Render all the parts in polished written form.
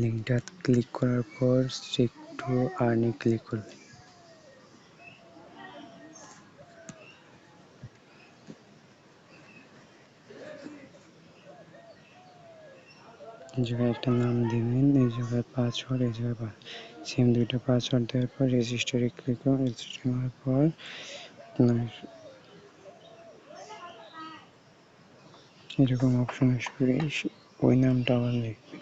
লিঙ্কটা ক্লিক করার পর চেক টু আর্নিং ক্লিক করবে। এই জায়গায় একটা নাম দিবেন, এই জায়গায় পাসওয়ার্ড, এই জায়গায় সেম দুইটা পাসওয়ার্ড দেওয়ার পর রেজিস্টারে ক্লিক করুন। রেজিস্টার করার পর আপনার এরকম অপশন আসবে, ওই নামটা আবার লিখবেন।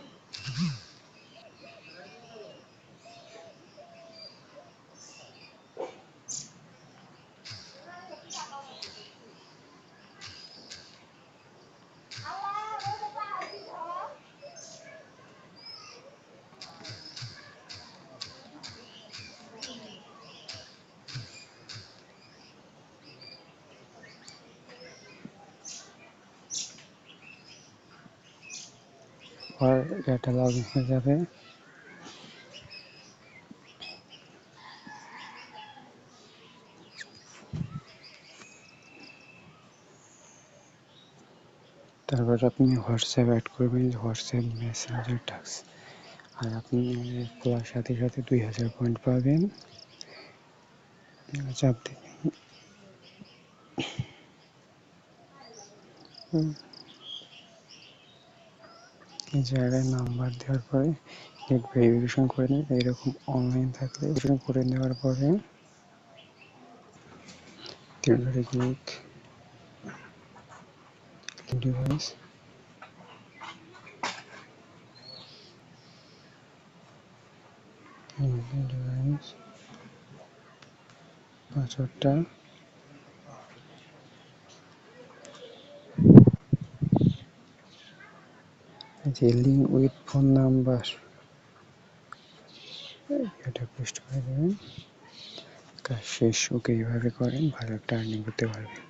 আর এটা লগ ইন হয়ে যাবে। তারপর আপনি হোয়াটসঅ্যাপ অ্যাড করবেন, হোয়াটসঅ্যাপ মেসেঞ্জার টাস্ক, আর আপনি খোলার সাথে সাথে 2000 পয়েন্ট পাবেন। চাপ দেবেন, এই জায়গায় নাম্বার দেওয়ার পরে নেট ভেরিফিকেশন করে নেবেন। এরকম অনলাইন থাকলে ভেরিফিকেশন করে নেওয়ার পরে ডিভাইস পাসওয়ার্ডটা যে লিঙ্ক উইথ ফোন নাম্বার এটা পেস্ট করে দেবেন। কাজ শেষ। ওকে এইভাবে করেন, ভালো একটা আর্নিং করতে পারবেন।